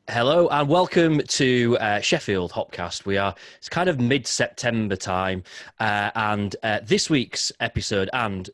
Hello and welcome to Sheffield Hopcast. It's kind of mid-September time, and this week's episode, and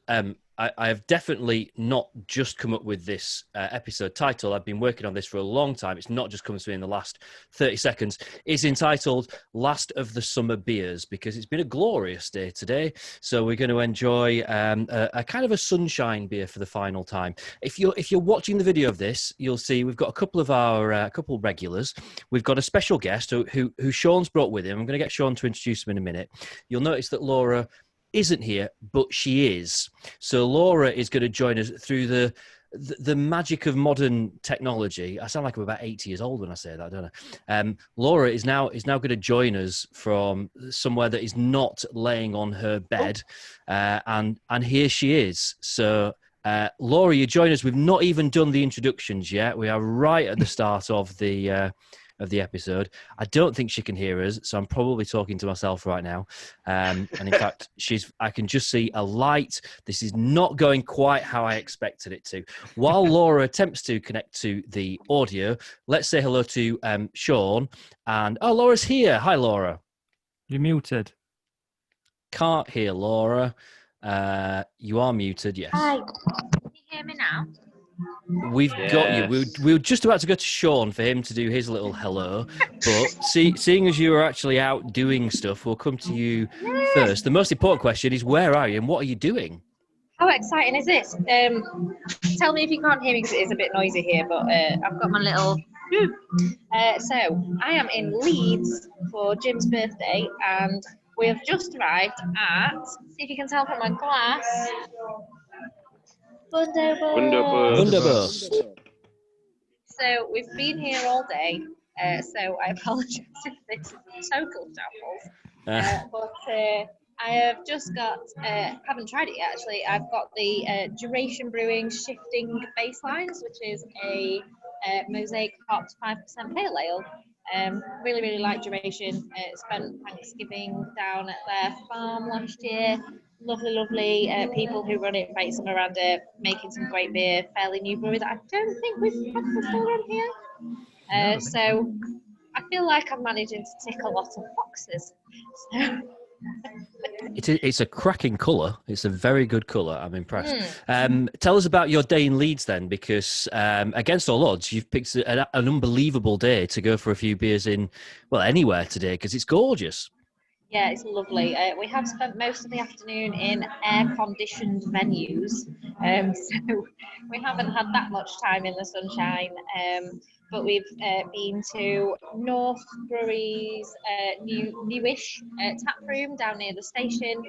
I have definitely not just come up with this episode title. I've been working on this for a long time. It's not just come to me in the last 30 seconds. It's entitled Last of the Summer Beers because it's been a glorious day today. So we're going to enjoy a kind of a sunshine beer for the final time. If you're watching the video of this, you'll see we've got a couple of our couple regulars. We've got a special guest who Sean's brought with him. I'm going to get Sean to introduce him in a minute. You'll notice that Laura isn't here, but she is. So Laura is going to join us through the magic of modern technology. I sound like I'm about 80 years old when I say that, don't I? Laura is now going to join us from somewhere that is not laying on her bed, and here she is. So. Laura, you join us. We've not even done the introductions yet. We are right at the start of the episode. I don't think she can hear us, so I'm probably talking to myself right now. And in fact, I can just see a light. This is not going quite how I expected it to. While Laura attempts to connect to the audio, let's say hello to Sean. And Laura's here. Hi, Laura. You're muted. Can't hear Laura. You are muted, yes. Hi. Can you hear me now? We've got you. We were just about to go to Sean for him to do his little hello, but seeing as you are actually out doing stuff, we'll come to you first. The most important question is, where are you and what are you doing? How exciting is this? Tell me if you can't hear me because it is a bit noisy here, but I've got my little... So, I am in Leeds for Jim's birthday and we have just arrived at, see if you can tell from my glass, Wunderburst. So we've been here all day, so I apologise if this is total shambles. But I have just got, haven't tried it yet actually, I've got the Duration Brewing Shifting Baselines, which is a mosaic hopped 5% pale ale. Really, really like Duration. Spent Thanksgiving down at their farm last year. Lovely people who run it, based around it, making some great beer. Fairly new brewery that I don't think we've had before on here. So I feel like I'm managing to tick a lot of boxes. So. It's a cracking colour. It's a very good colour. I'm impressed. Tell us about your day in Leeds then, because against all odds, you've picked an unbelievable day to go for a few beers in, well, anywhere today, because it's gorgeous. Yeah, it's lovely. We have spent most of the afternoon in air-conditioned venues, so we haven't had that much time in the sunshine. But we've been to North Brewery's newish tap room down near the station,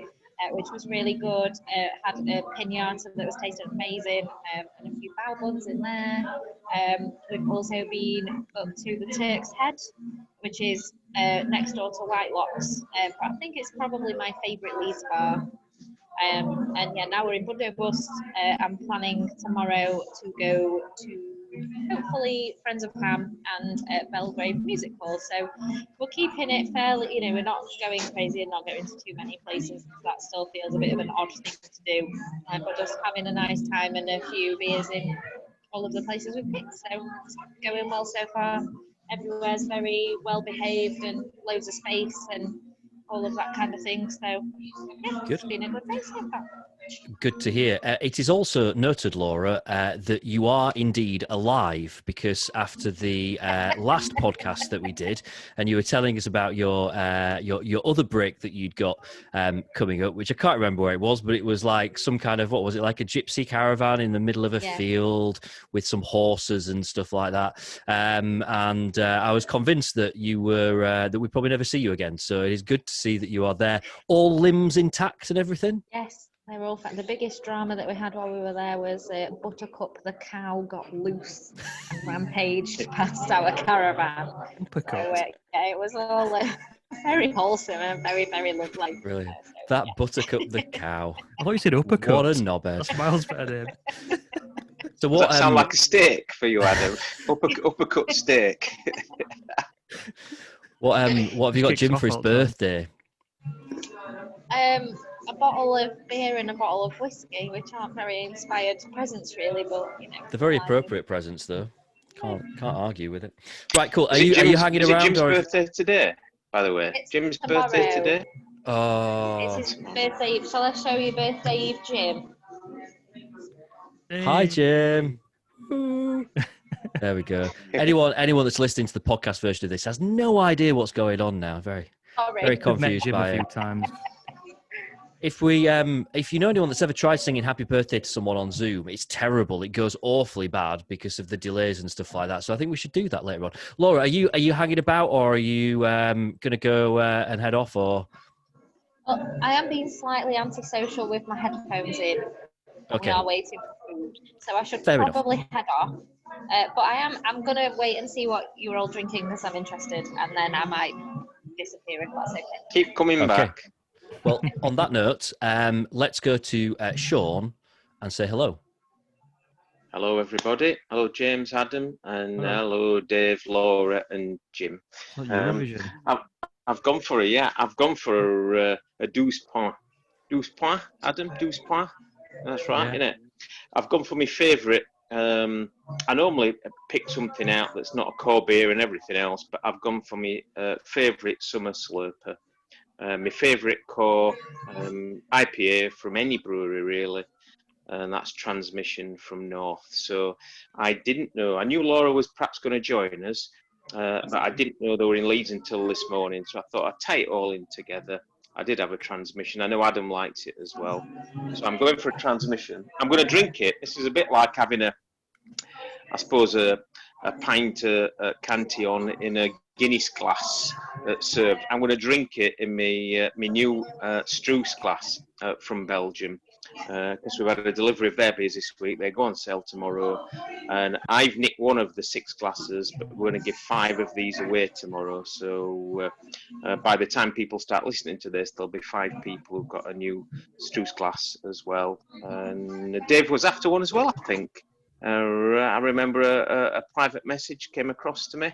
which was really good. Had a pinata that was tasting amazing, and a few bao buns in there. We've also been up to the Turk's Head, which is next door to White Locks. But I think it's probably my favourite Leeds bar. And yeah, now we're in Wunderburst. I'm planning tomorrow to go to hopefully Friends of Ham and Belgrave Music Hall. So we're keeping it fairly, we're not going crazy and not going to too many places. That still feels a bit of an odd thing to do. But just having a nice time and a few beers in all of the places we've picked. So it's going well so far. Everywhere's very well behaved and loads of space and all of that kind of thing. So yeah, It's been a good day so far. Good to hear. It is also noted, Laura, that you are indeed alive, because after the last podcast that we did, and you were telling us about your other break that you'd got coming up, which I can't remember where it was, but it was like some kind of, what was it, like a gypsy caravan in the middle of a field with some horses and stuff like that. And I was convinced that you were that we'd probably never see you again. So it is good to see that you are there, all limbs intact and everything. Yes. They were all the biggest drama that we had while we were there was Buttercup the cow got loose and rampaged past our caravan. So, it was all very wholesome and very, very lovely. Brilliant. That Buttercup the cow. I thought you said uppercut. What a knobhead. That's miles better name. So what? Does that sound like a steak for you, Adam? Uppercut steak. What have you got Jim for his birthday? A bottle of beer and a bottle of whiskey, which aren't very inspired presents really, but They're very appropriate presents though. Can't argue with it. Right, cool. Are Is it you Jim's, hanging is it around? Jim's Or birthday today, by the way? It's Jim's tomorrow. birthday today? oh, It's his birthday eve. Shall I show you birthday eve, Jim? hi, Jim. Ooh. There we go. Anyone that's listening to the podcast version of this has no idea what's going on now. Very Sorry. very I've met confused Jim by a it. few times. If you know anyone that's ever tried singing happy birthday to someone on Zoom, it's terrible. It goes awfully bad because of the delays and stuff like that. So I think we should do that later on. Laura, are you hanging about, or are you going to go and head off? Or Well, I am being slightly antisocial with my headphones in. okay, We are waiting for food, so I should Fair enough. probably head off. But I'm gonna wait and see what you're all drinking because I'm interested, and then I might disappear if that's okay. Keep coming back. Well, on that note, let's go to Sean and say hello. Hello, everybody. Hello, James, Adam, and Hello. hello, Dave, Laura, and Jim. Not Eurovision. I've gone for a douze point. Douze point, Adam? Douze point? That's right, Yeah. innit? I've gone for my favourite. I normally pick something out that's not a core beer and everything else, but I've gone for my favourite summer slurper. My favourite core IPA from any brewery, really. And that's Transmission from North. So I didn't know. I knew Laura was perhaps going to join us, but I didn't know they were in Leeds until this morning. So I thought I'd tie it all in together. I did have a Transmission. I know Adam likes it as well. So I'm going for a Transmission. I'm going to drink it. This is a bit like having a pint of Cantillon in a Guinness glass served. I'm going to drink it in my new Struce glass from Belgium. Because we've had a delivery of their beers this week. They go on sale tomorrow, and I've nicked one of the 6 glasses, but we're going to give 5 of these away tomorrow. So by the time people start listening to this, there'll be 5 people who've got a new Struce glass as well. And Dave was after one as well, I think. I remember a private message came across to me.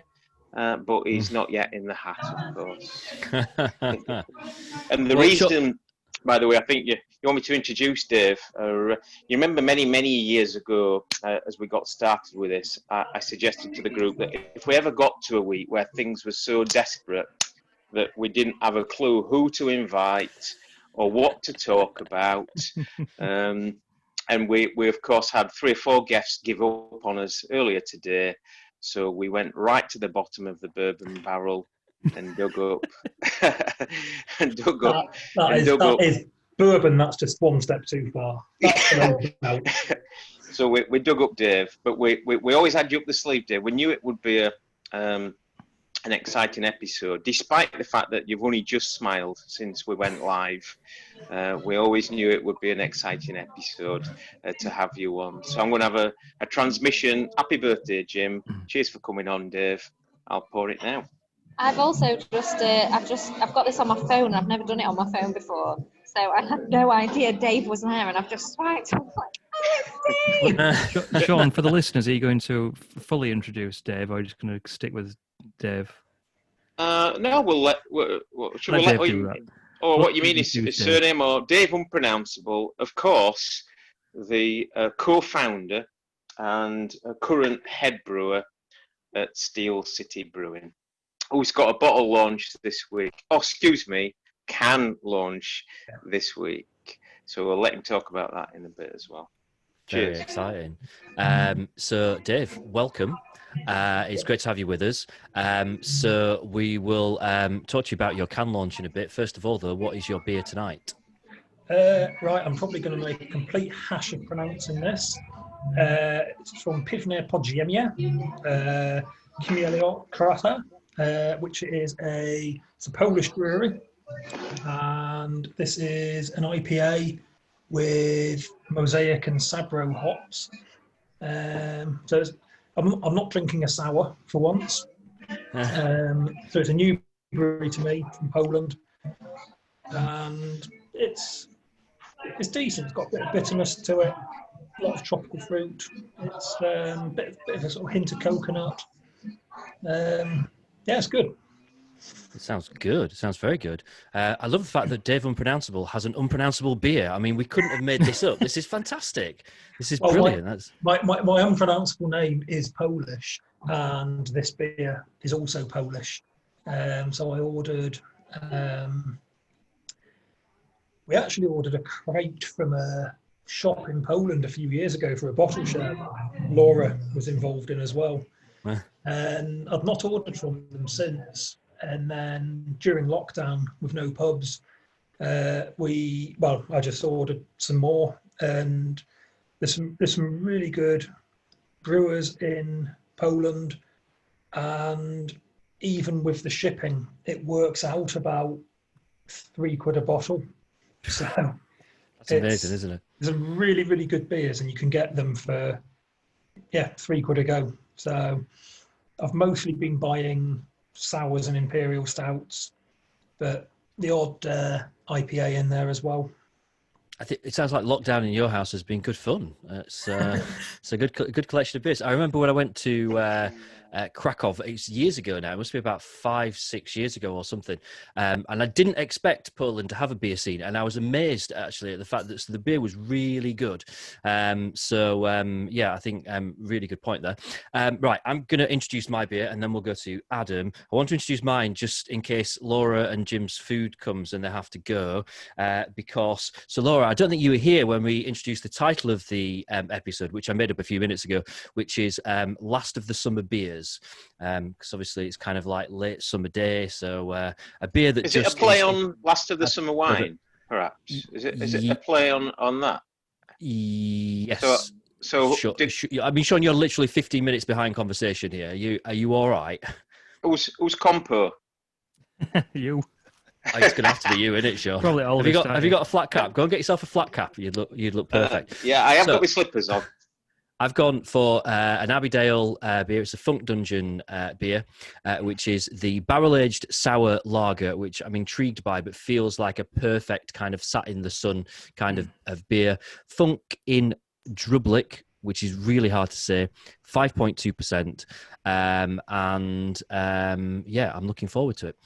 But he's not yet in the hat, of course. And the reason, by the way, I think you want me to introduce Dave. You remember many years ago, as we got started with this, I suggested to the group that if we ever got to a week where things were so desperate that we didn't have a clue who to invite or what to talk about, and we of course had 3 or 4 guests give up on us earlier today. So we went right to the bottom of the bourbon barrel and dug up. That is bourbon. That's just one step too far. So we dug up Dave, but we always had you up the sleeve, Dave. We knew it would be an exciting episode, despite the fact that you've only just smiled since we went live. We always knew it would be an exciting episode to have you on. So I'm going to have a transmission. Happy birthday, Jim. Cheers for coming on, Dave. I'll pour it now. I've also I've got this on my phone. I've never done it on my phone before, so I had no idea Dave was there, and I've just swiped. I'm like, oh, it's Dave. Sean, for the listeners, are you going to fully introduce Dave, or are you just going to stick with Dave? No, we'll let Dave do that. Or what you mean is his surname, or Dave Unpronounceable, of course, the co-founder and current head brewer at Steel City Brewing, who's got a bottle launch this week. Oh, excuse me, can launch this week. So we'll let him talk about that in a bit as well. Cheers. Very exciting. So, Dave, welcome. It's great to have you with us. So we will talk to you about your can launch in a bit. First of all, though, what is your beer tonight? Right, I'm probably going to make a complete hash of pronouncing this. It's from Piwne Podziemie, Chmielio Krata, which is it's a Polish brewery, and this is an IPA with Mosaic and Sabro hops. So I'm not drinking a sour for once. So it's a new brewery to me from Poland, and it's decent. It's got a bit of bitterness to it, a lot of tropical fruit. It's a bit of a sort of hint of coconut. Yeah, it's good. It sounds good. It sounds very good. I love the fact that Dave Unpronounceable has an unpronounceable beer. I mean, we couldn't have made this up. This is fantastic. This is brilliant. That's My unpronounceable name is Polish, and this beer is also Polish. So I ordered. We actually ordered a crate from a shop in Poland a few years ago for a bottle share. Laura was involved in as well. And I've not ordered from them since. And then during lockdown with no pubs, I just ordered some more. And there's some really good brewers in Poland. And even with the shipping, it works out about £3 a bottle. So that's amazing, isn't it? There's some really, really good beers, and you can get them for £3 a go. So I've mostly been buying sours and imperial stouts, but the odd IPA in there as well. I think it sounds like lockdown in your house has been good fun. It's a good collection of beers. I remember when I went to Krakow, it's years ago now, it must be about 5-6 years ago or something, and I didn't expect Poland to have a beer scene, and I was amazed actually at the fact that the beer was really good. I think really good point there. Right, I'm going to introduce my beer and then we'll go to Adam. I want to introduce mine just in case Laura and Jim's food comes and they have to go, so Laura, I don't think you were here when we introduced the title of the episode, which I made up a few minutes ago, which is Last of the Summer Beers. Because obviously it's kind of like late summer day, so a beer that is it a play on Last of the Summer Wine, perhaps? Is it a play on that? Yes. So sure, I mean, Sean, you're literally 15 minutes behind conversation here. Are you all right? Who's compo? You. Oh, it's gonna have to be you, isn't it, Sean? Probably all. Have you got a flat cap? Go and get yourself a flat cap. You'd look perfect. Yeah, I have got my slippers on. I've gone for an Abbeydale beer. It's a Funk Dungeon beer, which is the barrel-aged sour lager, which I'm intrigued by, but feels like a perfect kind of sat in the sun kind of beer. Funk in Drublic, which is really hard to say, 5.2%. I'm looking forward to it.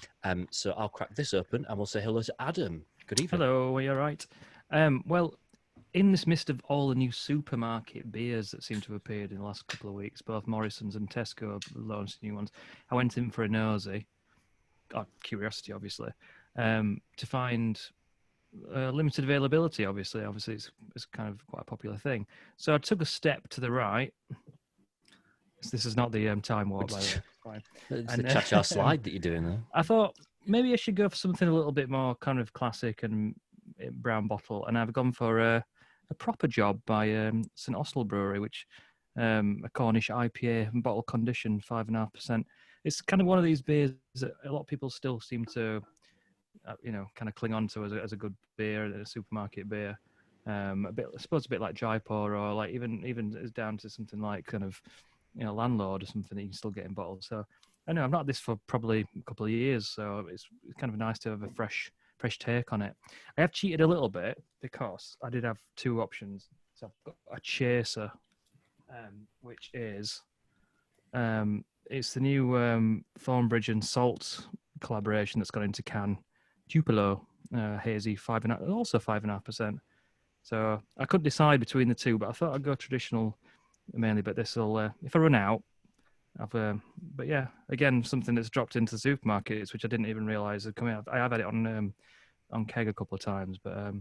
So I'll crack this open and we'll say hello to Adam. Good evening. Hello, are you all right? Well, in this midst of all the new supermarket beers that seem to have appeared in the last couple of weeks, both Morrison's and Tesco have launched new ones, I went in for a nosy, out of curiosity, obviously, to find limited availability, obviously. Obviously, it's kind of quite a popular thing. So I took a step to the right. This is not the time warp, by the way. It's the cha-cha slide that you're doing there. I thought maybe I should go for something a little bit more kind of classic and brown bottle, and I've gone for a proper job by St Austell Brewery, which a Cornish IPA, bottle condition, 5.5%. It's kind of one of these beers that a lot of people still seem to, kind of cling on to as a good beer, a supermarket beer. I suppose a bit like Jaipur, or like even it's down to something like kind of, Landlord or something that you can still get in bottles. So I know I've not had this for probably a couple of years, so it's kind of nice to have a fresh take on it. I have cheated a little bit because I did have two options. So I've got a chaser, which is it's the new Thornbridge and Salt collaboration that's gone into can. Tupelo hazy 5.5%, also 5.5%. So I couldn't decide between the two, but I thought I'd go traditional mainly. But this will, if I run out, but yeah, again, something that's dropped into the supermarkets, which I didn't even realise had come out. I have had it on keg a couple of times, but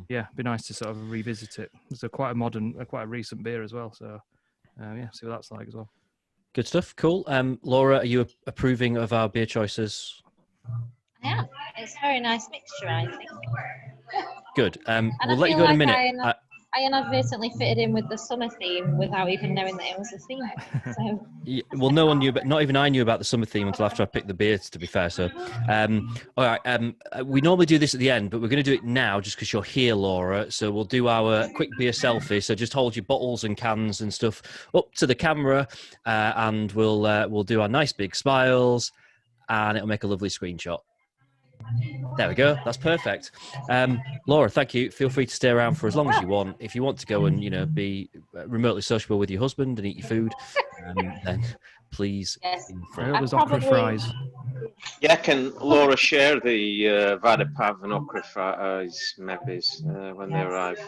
yeah, it'd be nice to sort of revisit it. It's quite a recent beer as well. So see what that's like as well. Good stuff. Cool. Laura, are you approving of our beer choices? Yeah, it's a very nice mixture, I think. Good. And We'll let you go in a minute. I inadvertently fitted in with the summer theme without even knowing that it was a theme. So. Yeah, well, no one knew, but not even I knew about the summer theme until after I picked the beers, to be fair. So, all right. We normally do this at the end, but we're going to do it now just because you're here, Laura. So we'll do our quick beer selfie. So just hold your bottles and cans and stuff up to the camera, and we'll do our nice big smiles, and it'll make a lovely screenshot. There we go. That's perfect. Laura, thank you. Feel free to stay around for as long as you want. If you want to go and be remotely sociable with your husband and eat your food, then please. Yes. I hope there's okra fries. Yeah, can Laura share the Vada Pav and Okraf's mebbies when they arrive?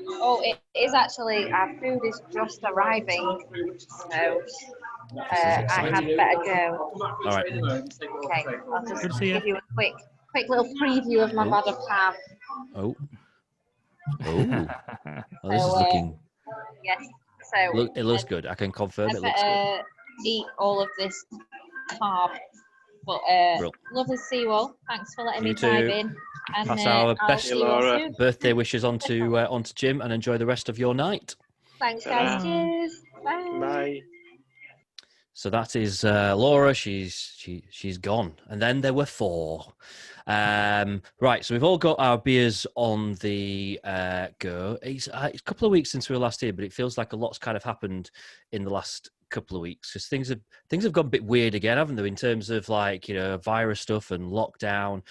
Oh, it is actually, our food is just arriving, so I had better go. All right. Okay, I'll just Good to see you. give you a quick little preview of my Vada Pav. Oh. Oh. Well, this is So, looking. Yes, so It looks good. I can confirm I it looks good. better eat all of this carb. But Brill. lovely to see you all. Thanks for letting You me dive too. in. And Pass our I'll best see you all soon. birthday wishes on to Jim, and enjoy the rest of your night. Thanks, guys. Ta-ra. Cheers. Bye. Bye. So that is Laura. She's gone, and then there were 4. Right, so we've all got our beers on the go. It's a couple of weeks since we were last here, but it feels like a lot's kind of happened in the last couple of weeks because things have gone a bit weird again, haven't they? In terms of virus stuff and lockdown,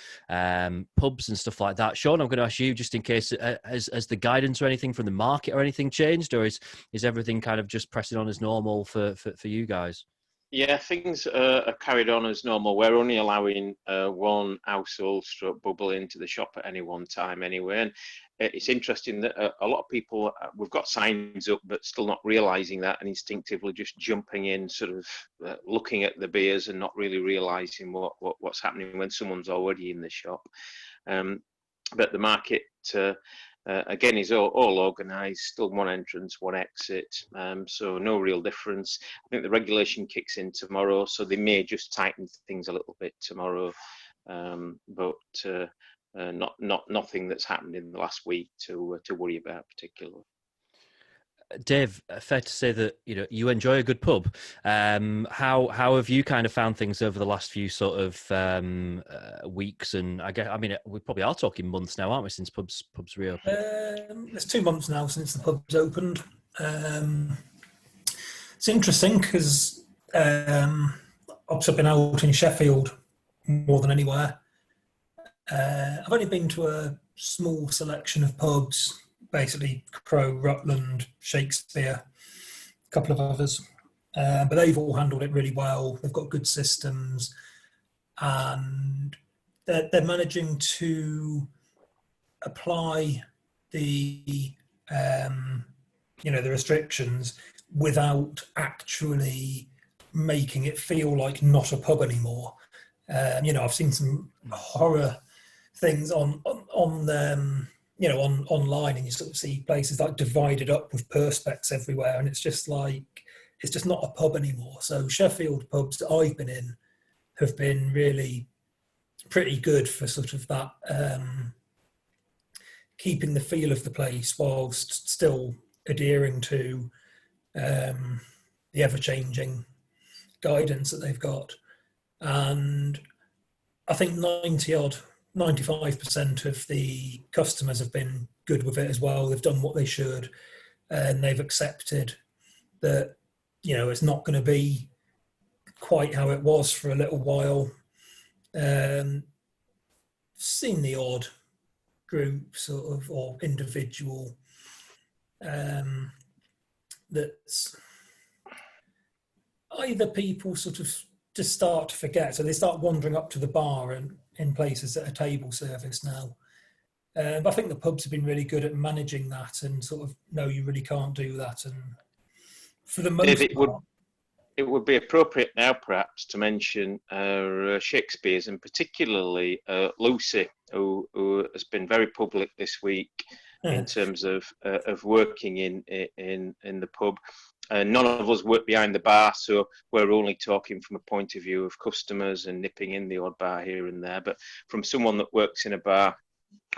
pubs and stuff like that. Sean, I'm going to ask you just in case has the guidance or anything from the market or anything changed, or is everything kind of just pressing on as normal for you guys? Yeah, things are carried on as normal. We're only allowing one household stroke bubble into the shop at any one time anyway. And it's interesting that a lot of people, we've got signs up, but still not realising that and instinctively just jumping in, sort of looking at the beers and not really realising what's happening when someone's already in the shop. But the market... again, is all organised, still one entrance, one exit, so no real difference. I think the regulation kicks in tomorrow, so they may just tighten things a little bit tomorrow, but nothing that's happened in the last week to worry about particularly. Dave, fair to say that you enjoy a good pub. How have you kind of found things over the last few sort of weeks? And we probably are talking months now, aren't we, since pubs reopened? It's 2 months now since the pub's opened. It's interesting because I've been out in Sheffield more than anywhere. I've only been to a small selection of pubs. Basically Crow, Rutland, Shakespeare, a couple of others. But they've all handled it really well. They've got good systems and they're managing to apply the the restrictions without actually making it feel like not a pub anymore. I've seen some horror things online, and you sort of see places like divided up with perspex everywhere, and it's just not a pub anymore. So Sheffield pubs that I've been in have been really pretty good for sort of that keeping the feel of the place whilst still adhering to the ever-changing guidance that they've got. And I think 95% of the customers have been good with it as well. They've done what they should, and they've accepted that it's not going to be quite how it was for a little while. Seen the odd group or individual that's either people sort of just start to forget, so they start wandering up to the bar and in places that are table service now. But I think the pubs have been really good at managing that and sort of, no, you really can't do that. And for the most part, it would be appropriate now perhaps to mention Shakespeare's, and particularly Lucy, who has been very public this week in terms of working in the pub. None of us work behind the bar, so we're only talking from a point of view of customers and nipping in the odd bar here and there. But from someone that works in a bar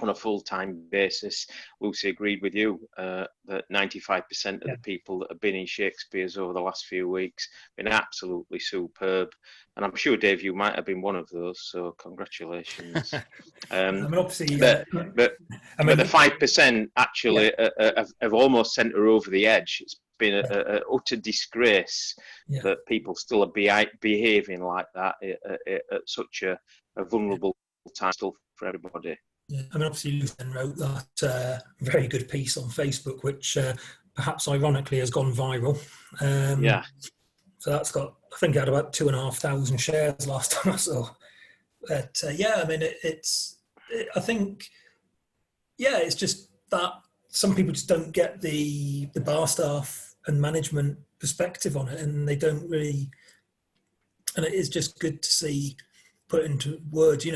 on a full-time basis, Lucy agreed with you that 95% of the people that have been in Shakespeare's over the last few weeks have been absolutely superb. And I'm sure, Dave, you might have been one of those, so congratulations. obviously, but the 5% actually have almost sent her over the edge. It's been an utter disgrace that people still are behaving like that at such a vulnerable time still for everybody. Yeah, obviously Lucian wrote that very good piece on Facebook, which perhaps ironically has gone viral. So that's got, I think it had about 2,500 shares last time I saw. But yeah, I mean, I think, yeah, it's just that some people just don't get the bar staff and management perspective on it, and they don't really. And it is just good to see put into words.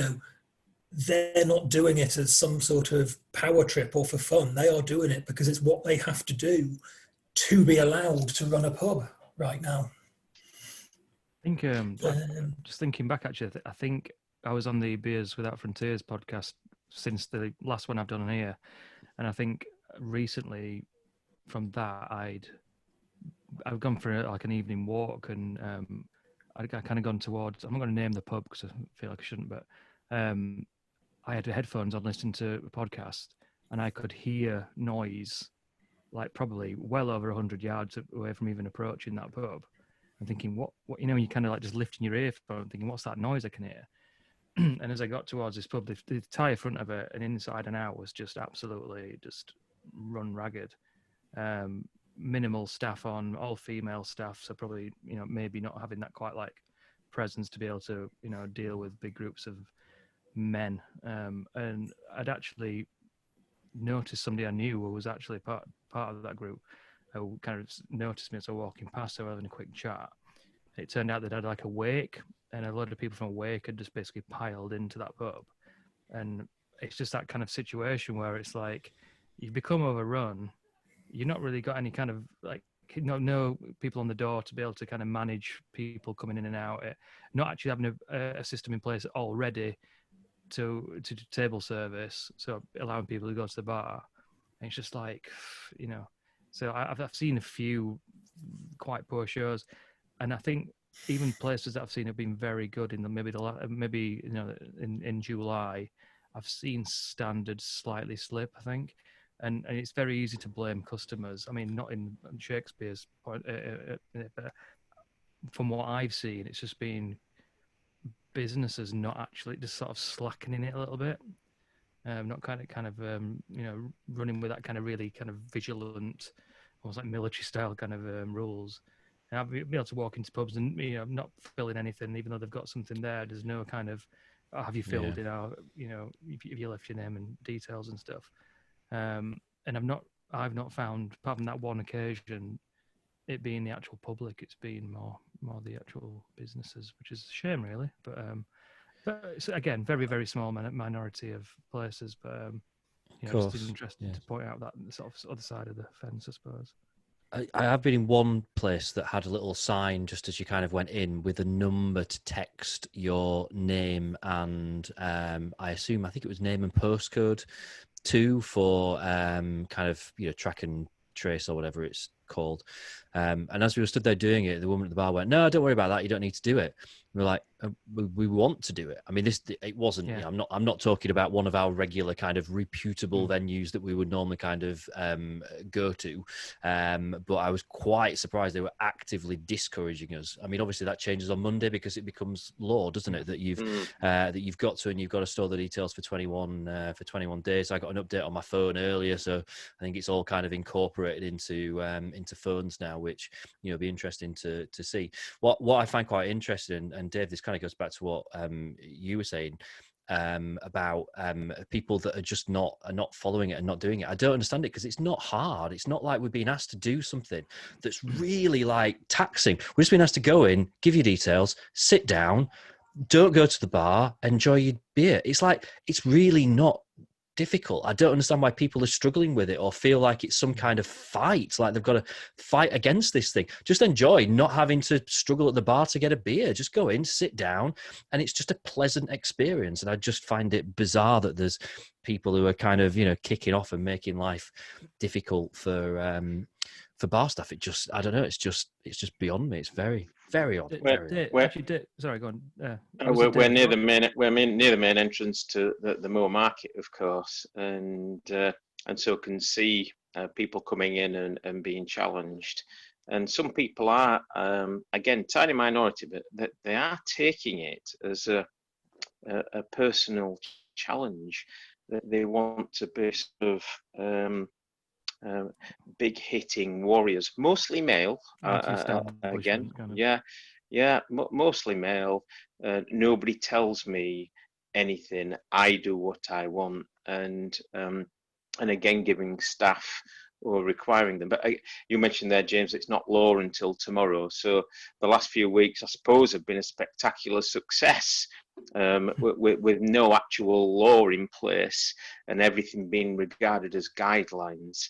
They're not doing it as some sort of power trip or for fun. They are doing it because it's what they have to do to be allowed to run a pub right now. I think just thinking back, actually, I think I was on the Beers Without Frontiers podcast since the last one I've done on here, and I think recently from that I've gone for like an evening walk, and I kind of gone towards. I'm not going to name the pub because I feel like I shouldn't, but I had headphones on listening to a podcast, and I could hear noise like probably well over 100 yards away from even approaching that pub. I'm thinking, what you kind of like just lifting your earphone, thinking, what's that noise I can hear? And as I got towards this pub, the entire front of it and inside and out was just absolutely just run ragged. Minimal staff on, all female staff, so probably maybe not having that quite like presence to be able to deal with big groups of men. And I'd actually noticed somebody I knew who was actually part of that group who kind of noticed me as I was walking past, so we were having a quick chat. It turned out they'd had like a wake, and a lot of people from a wake had just basically piled into that pub. And it's just that kind of situation where it's like you become overrun. You've not really got any kind of like no people on the door to be able to kind of manage people coming in and out. Not actually having a system in place already to table service, so allowing people to go to the bar. And it's just like, so I've seen a few quite poor shows, and I think even places that I've seen have been very good in in July, I've seen standards slightly slip, I think. And it's very easy to blame customers. I mean, not in Shakespeare's point, but from what I've seen, it's just been businesses not actually just sort of slackening it a little bit, not running with that kind of really kind of vigilant, almost like military style kind of rules. And I've been able to walk into pubs and not filling anything, even though they've got something there. There's no kind of have you filled in our if you left your name and details and stuff. And I've not found, apart from that one occasion, it being the actual public. It's been more the actual businesses, which is a shame, really. But it's, again, very, very small minority of places. But just interesting to point out that sort of other side of the fence, I suppose. I have been in one place that had a little sign just as you kind of went in with a number to text your name and I think it was name and postcode too for kind of track and trace or whatever it's called. And as we were stood there doing it, the woman at the bar went, "No, don't worry about that. You don't need to do it." And we're like, "We want to do it." I mean, it wasn't. Yeah. I'm not talking about one of our regular kind of reputable venues that we would normally kind of go to. But I was quite surprised they were actively discouraging us. I mean, obviously that changes on Monday because it becomes law, doesn't it? That you've got to store the details for 21 days. I got an update on my phone earlier, so I think it's all kind of incorporated into phones now, which be interesting to see. What I find quite interesting, and Dave, this kind of goes back to what you were saying about people that are just not following it and not doing it. I don't understand it because it's not hard. It's not like we're being asked to do something that's really like taxing. We're just being asked to go in, give you details, sit down, don't go to the bar, enjoy your beer. It's like, it's really not difficult. I don't understand why people are struggling with it or feel like it's some kind of fight, like they've got to fight against this thing. Just enjoy not having to struggle at the bar to get a beer. Just go in, sit down, and it's just a pleasant experience. And I just find it bizarre that there's people who are kind of kicking off and making life difficult for bar staff. I don't know. It's just beyond me. It's very, very odd. Sorry, go on. We're near the main entrance to the Moor Market, of course, and so can see people coming in and being challenged. And some people are, again, tiny minority, but they are taking it as a personal challenge that they want to be sort of big hitting warriors, mostly male. Again, yeah. Yeah, mostly male. Nobody tells me anything. I do what I want, and again, giving staff or requiring them. But you mentioned there, James, it's not law until tomorrow. So the last few weeks, I suppose, have been a spectacular success, with no actual law in place and everything being regarded as guidelines.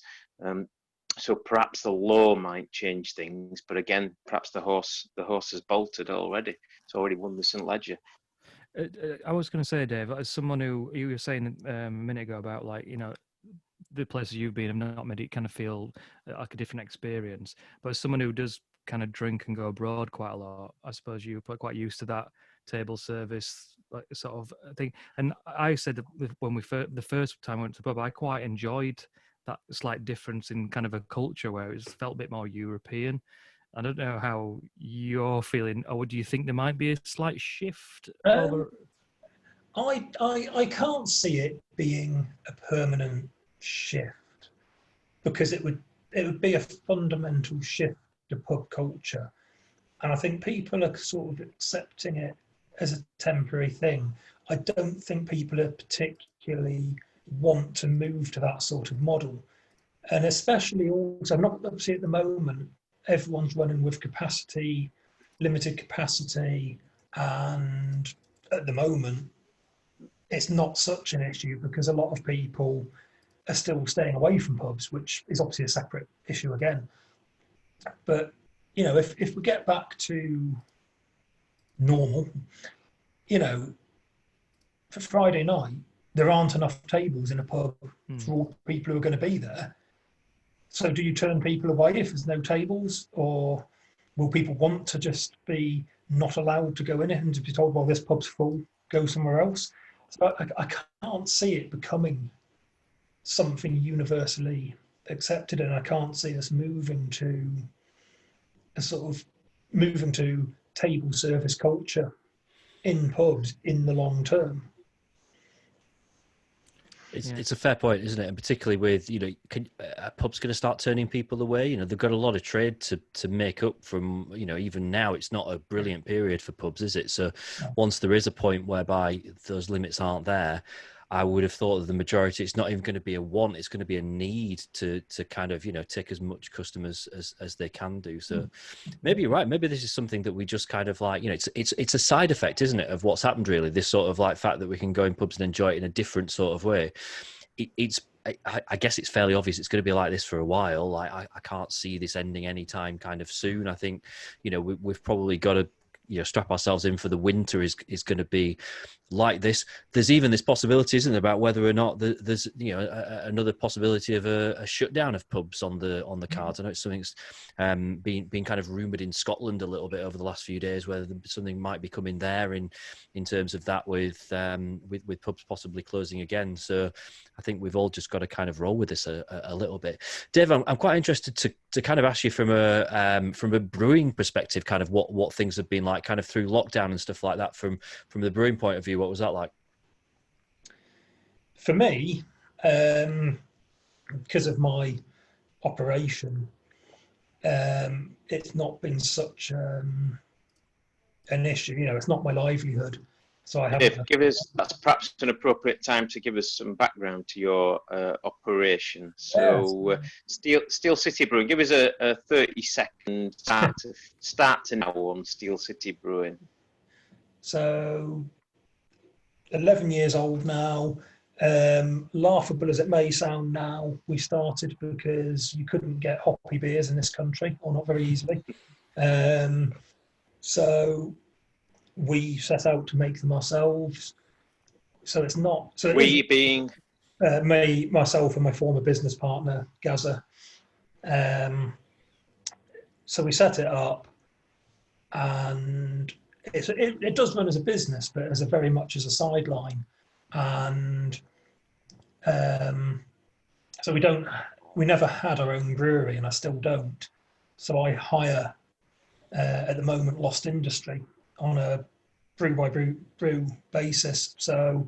So perhaps the law might change things, but again, perhaps the horse has bolted already. It's already won the St. Ledger. I was going to say, Dave, as someone who you were saying a minute ago about, like, the places you've been have not made it kind of feel like a different experience. But as someone who does kind of drink and go abroad quite a lot, I suppose you're quite used to that table service, like, sort of thing. And I said that when the first time I went to the pub, I quite enjoyed that slight difference in kind of a culture where it felt a bit more European. I don't know how you're feeling, or do you think there might be a slight shift over? I can't see it being a permanent shift, because it would be a fundamental shift to pub culture, and I think people are sort of accepting it as a temporary thing. I don't think people are particularly want to move to that sort of model, and especially also, not obviously at the moment, everyone's running with limited capacity, and at the moment it's not such an issue because a lot of people are still staying away from pubs, which is obviously a separate issue again. But if we get back to normal, for Friday night there aren't enough tables in a pub for all people who are going to be there. So do you turn people away if there's no tables, or will people want to just be not allowed to go in it and to be told, well, this pub's full, go somewhere else? So I can't see it becoming something universally accepted, and I can't see us moving to table service culture in pubs in the long term. It's a fair point, isn't it? And particularly with, a pub's going to start turning people away. They've got a lot of trade to make up from, even now it's not a brilliant period for pubs, is it? So once there is a point whereby those limits aren't there, I would have thought that the majority, it's not even going to be a want, it's going to be a need to kind of, take as much customers as they can do. So maybe you're right. Maybe this is something that we just kind of like, it's a side effect, isn't it, of what's happened really, this sort of like fact that we can go in pubs and enjoy it in a different sort of way. I guess it's fairly obvious it's going to be like this for a while. Like I can't see this ending anytime kind of soon. I think, we've probably got to, strap ourselves in for the winter is going to be like this. There's even this possibility, isn't there, about whether or not there's another possibility of a shutdown of pubs on the cards. I know it's something's been kind of rumoured in Scotland a little bit over the last few days, whether something might be coming there in terms of that with pubs possibly closing again. So I think we've all just got to kind of roll with this a little bit. Dave, I'm quite interested to kind of ask you from a brewing perspective, kind of what things have been like kind of through lockdown and stuff like that from the brewing point of view. What was that like? For me, because of my operation, it's not been such an issue. It's not my livelihood. So I have. That's perhaps an appropriate time to give us some background to your operation. So, Steel City Brewing, give us a 30-second start to now on Steel City Brewing. So, 11 years old now. Laughable as it may sound now, we started because you couldn't get hoppy beers in this country, or not very easily. So we set out to make them ourselves. So it's not. So we being myself and my former business partner Gaza. So we set it up, and it does run as a business, but as very much as a sideline. And so we never had our own brewery, and I still don't. So I hire at the moment Lost Industry on a brew by brew basis. So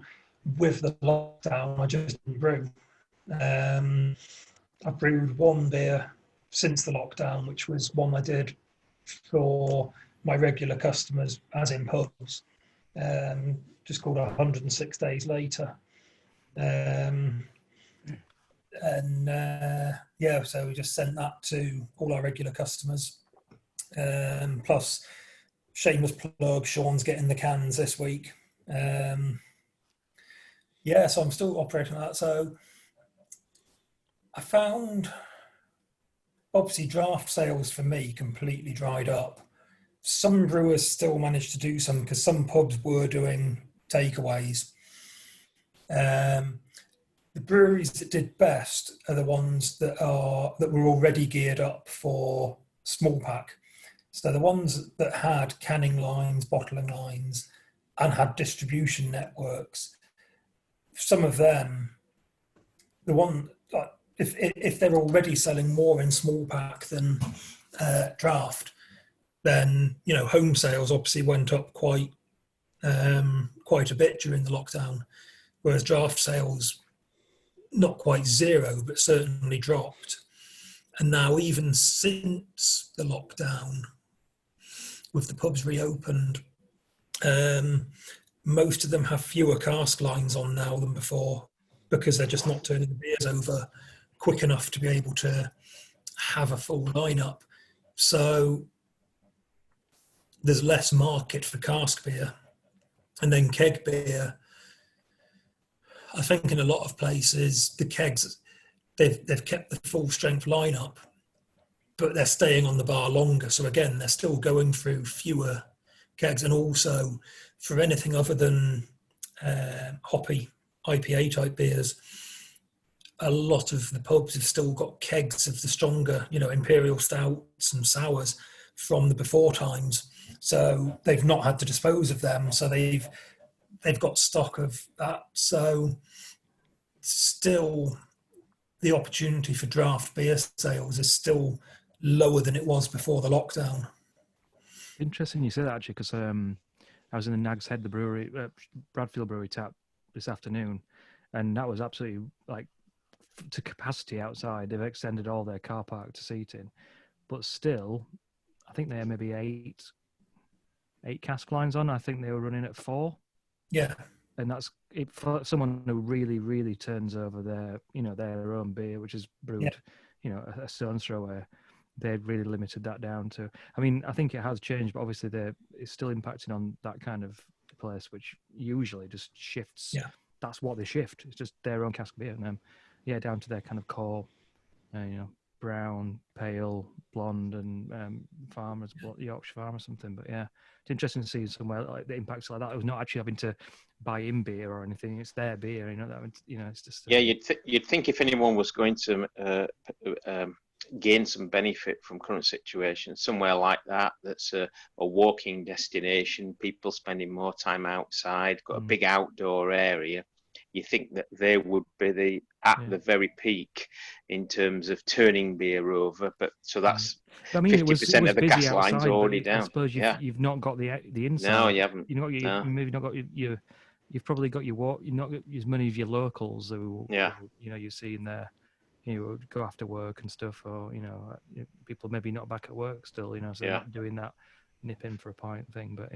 with the lockdown, I just didn't brew. I've brewed one beer since the lockdown, which was one I did for my regular customers, as in pubs, just called 106 Days Later. So we just sent that to all our regular customers. Plus, shameless plug, Sean's getting the cans this week. So I'm still operating on that. So I found, obviously, draft sales for me completely dried up. Some brewers still managed to do some because some pubs were doing takeaways. The breweries that did best are the ones that were already geared up for small pack. So the ones that had canning lines, bottling lines, and had distribution networks. Some of them, if they're already selling more in small pack than draft, then home sales obviously went up quite a bit during the lockdown, whereas draft sales, not quite zero, but certainly dropped. And now, even since the lockdown, with the pubs reopened, most of them have fewer cask lines on now than before, because they're just not turning the beers over quick enough to be able to have a full lineup. So there's less market for cask beer. And then keg beer, I think in a lot of places, the kegs, they've kept the full strength lineup, but they're staying on the bar longer. So again, they're still going through fewer kegs. And also for anything other than hoppy IPA type beers, a lot of the pubs have still got kegs of the stronger, imperial stouts and sours from the before times. So they've not had to dispose of them. So they've got stock of that. So still, the opportunity for draft beer sales is still lower than it was before the lockdown. Interesting you say that, actually, because I was in the Nag's Head, the brewery, Bradfield Brewery tap this afternoon, and that was absolutely to capacity outside. They've extended all their car park to seating, but still, I think they had maybe eight cask lines on. I think they were running at 4. Yeah. And that's it for someone who really, really turns over their own beer, which is brewed, a stone's throw away. They've really limited that down to. I mean, I think it has changed, but obviously it's still impacting on that kind of place, which usually just shifts. Yeah. That's what they shift. It's just their own cask beer, and then down to their kind of core, brown, pale, blonde, and farmers, Yorkshire farm or something. But yeah, it's interesting to see somewhere like the impacts like that. It was not actually having to buy in beer or anything. It's their beer, it's just. You'd think if anyone was going to gain some benefit from current situation, somewhere like that's a walking destination, people spending more time outside, got a big outdoor area. You think that they would be the very peak in terms of turning beer over, but so that's 50% of the cask lines already down. I suppose you've not got the inside. No, you haven't. Maybe not got your. You've probably got you've not got as many of your locals who you see in there. Go after work and stuff, or people maybe not back at work still. So they're not doing that nip in for a pint thing. But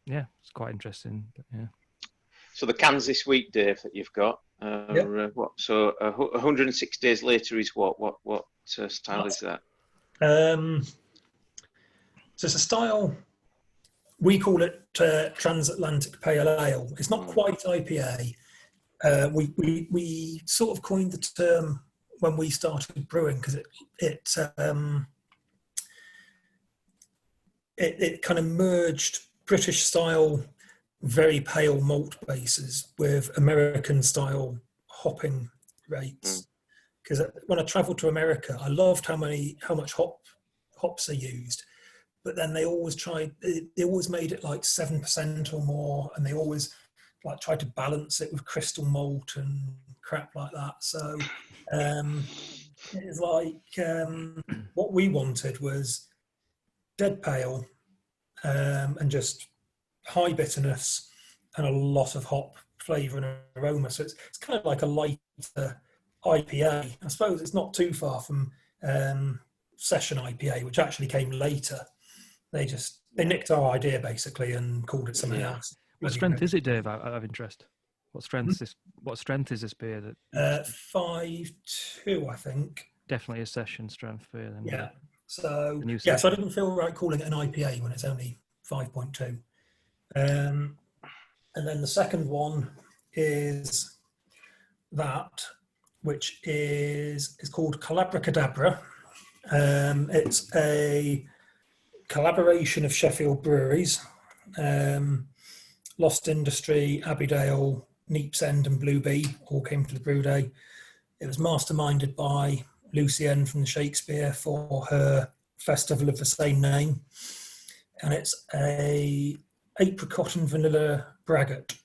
it's quite interesting. But yeah. So the cans this week, Dave, that you've got, what? So 106 days later is what? What style is that? So it's a style, we call it transatlantic pale ale. It's not quite IPA. We sort of coined the term when we started brewing because it kind of merged British style, very pale malt bases with American style hopping rates. Because when I travelled to America, I loved how much hops are used, but then they always made it like 7% or more, and they always tried to balance it with crystal malt and crap like that. So it's what we wanted was dead pale and just high bitterness and a lot of hop flavour and aroma. So it's kind of like a lighter IPA. I suppose it's not too far from Session IPA, which actually came later. They nicked our idea basically and called it something else. What strength is it, Dave? Out of interest, what strength is this beer? That 5.2, I think. Definitely a session strength beer. Then, Yeah. So so I didn't feel right calling it an IPA when it's only 5.2. And then the second one is that, which is called Calabracadabra. It's a collaboration of Sheffield breweries, Lost Industry, Abbeydale, Neep's End and Blue Bee all came to the brew day. It was masterminded by Lucienne from the Shakespeare for her festival of the same name. And it's a apricot and vanilla braggot.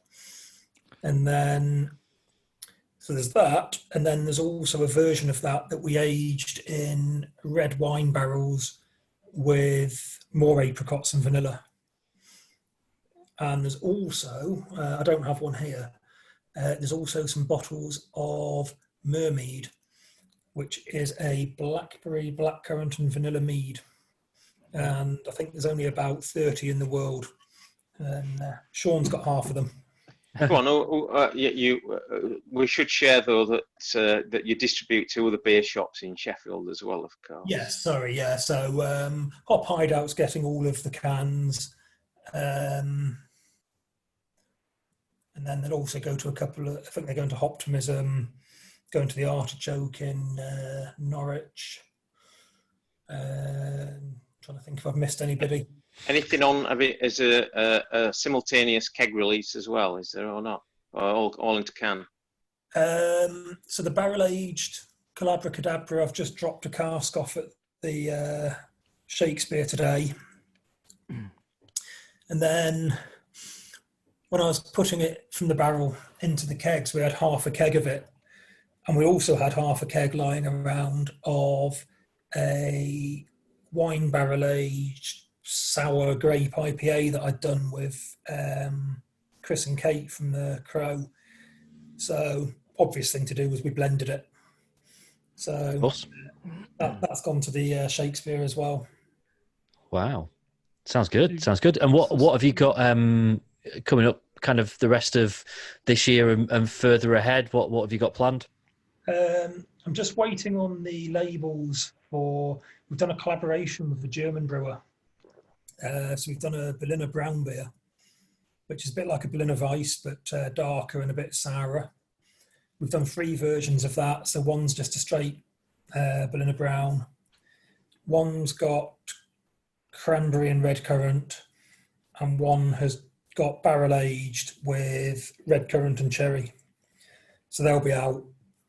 And then, so there's that. And then there's also a version of that we aged in red wine barrels with more apricots and vanilla. And there's also, I don't have one here, there's also some bottles of Mermead, which is a blackberry, blackcurrant and vanilla mead. And I think there's only about 30 in the world. And Sean's got half of them. Come on, we should share though that you distribute to other beer shops in Sheffield as well, of course. Yes, sorry, yeah. So Hop Hideout's getting all of the cans. And then they'll also go to a couple of, I think they're going to Hoptimism, going to the Artichoke in Norwich. Trying to think if I've missed anybody. Anything on as a simultaneous keg release as well, is there or not? Or all into can? So the barrel-aged Calabracadabra, I've just dropped a cask off at the Shakespeare today. And then when I was putting it from the barrel into the kegs, we had half a keg of it. And we also had half a keg lying around of a wine barrel-aged sour grape IPA that I'd done with Chris and Kate from the Crow. So obvious thing to do was we blended it. So that's gone to the Shakespeare as well. Wow. Sounds good. Sounds good. And what have you got coming up kind of the rest of this year and further ahead? What have you got planned? I'm just waiting on the labels we've done a collaboration with a German brewer. So we've done a Berliner Brown beer, which is a bit like a Berliner Weiss, but darker and a bit sourer. We've done 3 versions of that. So one's just a straight Berliner Brown. One's got cranberry and red currant, and one has got barrel aged with red currant and cherry. So they'll be out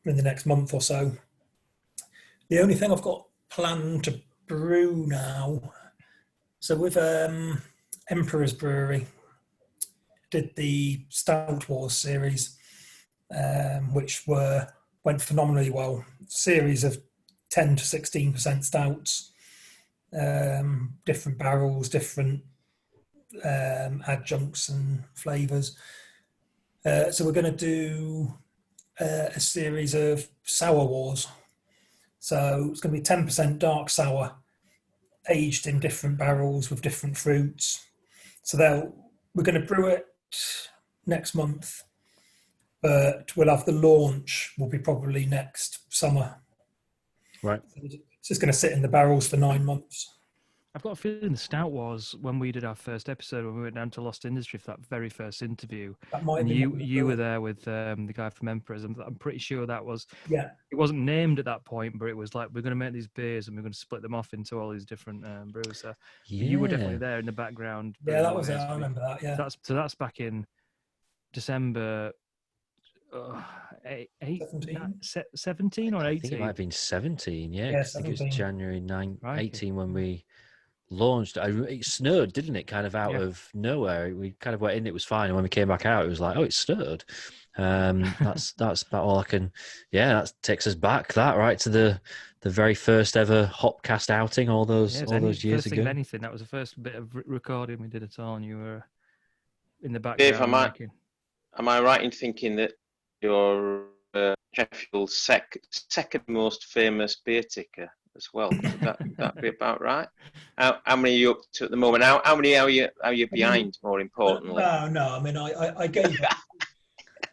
in the next month or so. The only thing I've got planned to brew now, so with Emperor's Brewery, did the Stout Wars series, which went phenomenally well. Series of 10 to 16% stouts, different barrels, different adjuncts and flavours. So we're going to do a series of Sour Wars. So it's going to be 10% dark sour, aged in different barrels with different fruits. So we're going to brew it next month, but we'll have the launch will be probably next summer. Right. It's just going to sit in the barrels for 9 months. I've got a feeling the Stout was when we did our first episode, when we went down to Lost Industry for that very first interview. That might and be you were there with the guy from Emperors. I'm pretty sure that was. Yeah. It wasn't named at that point, but it was like we're going to make these beers and we're going to split them off into all these different brews. So you were definitely there in the background. Yeah, that was it. I remember that. Yeah. That's back in December. 17 or 18? I think it might have been 17, yeah. Yeah, 17. I think it was January 18 when we launched. It snowed, didn't it? Kind of out of nowhere. We kind of went in, it was fine. And when we came back out, it was like, oh, it snowed. That's about all I can. Yeah, that takes us back right to the very first ever Hopcast outing all those years ago. Thing of anything, that was the first bit of recording we did at all, and you were in the background. Dave, am I right in thinking that you're Sheffield's second most famous beer ticker as well. Would that be about right? How many are you up to at the moment? How many are you behind? More importantly, no. I mean, I gave up.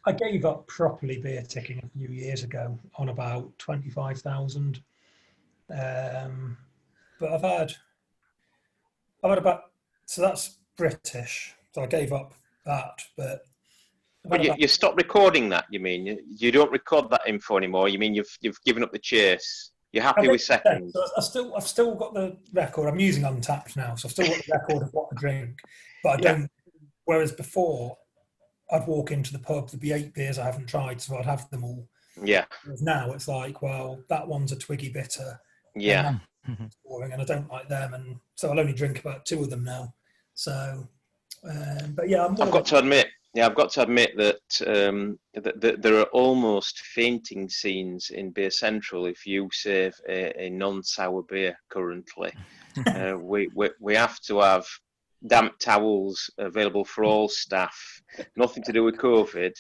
I gave up properly beer ticking a few years ago on about 25,000. But I've had about, so that's British. So I gave up that, but. But you stopped recording that. You mean you don't record that info anymore? You mean you've given up the chase? You're happy with second? So I've still got the record. I'm using Untapped now, so I've still got the record of what I drink, but I don't. Whereas before, I'd walk into the pub, there'd be 8 beers I haven't tried, so I'd have them all. Yeah. Whereas now it's like, well, that one's a twiggy bitter. Yeah. And boring, and I don't like them, and so I'll only drink about 2 of them now. So, but yeah, I've got to admit that there are almost fainting scenes in Beer Central if you serve a non-sour beer currently. We have to have damp towels available for all staff. Nothing to do with COVID,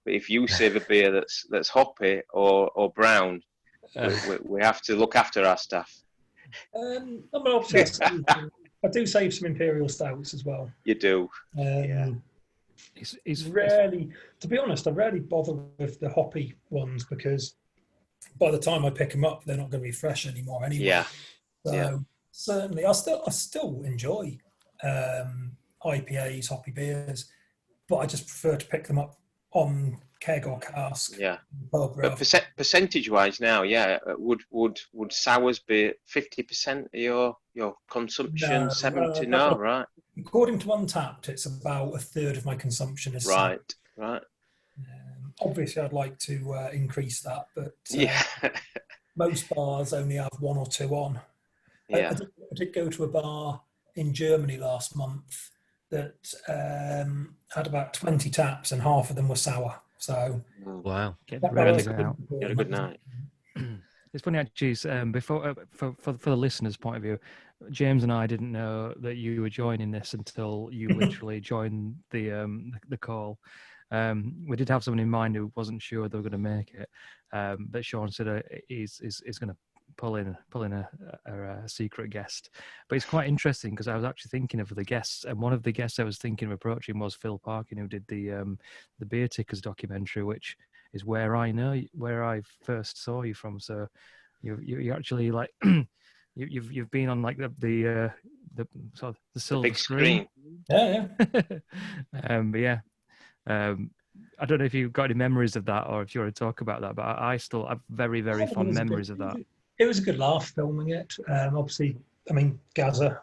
but if you serve a beer that's hoppy or brown, we have to look after our staff. I do save some imperial stouts as well. You do. Yeah. It's rarely, to be honest, I rarely bother with the hoppy ones because by the time I pick them up, they're not going to be fresh anymore anyway. Yeah. So certainly, I still enjoy IPAs, hoppy beers, but I just prefer to pick them up on keg or cask. Yeah. But percentage-wise now, would sours be 50% of your consumption? No, 70? No, right. According to Untapped, it's about a third of my consumption is right. Obviously, I'd like to increase that, but most bars only have 1 or 2 on. Yeah. I did go to a bar in Germany last month that had about 20 taps and half of them were sour. So wow, get the red out. You had a good night. It's funny actually. Before for the listeners' point of view, James and I didn't know that you were joining this until you literally joined the call. We did have someone in mind who wasn't sure they were going to make it, but Sean said he's going to pull in a secret guest. But it's quite interesting because I was actually thinking of the guests, and one of the guests I was thinking of approaching was Phil Parkin, who did the Beer Tickers documentary, which is where I first saw you from. So you actually like you've been on like the sort of the silver big screen. Yeah. But yeah. I don't know if you've got any memories of that or if you want to talk about that, but I still have very, very fond memories of that. It was a good laugh filming it. Obviously, I mean, Gaza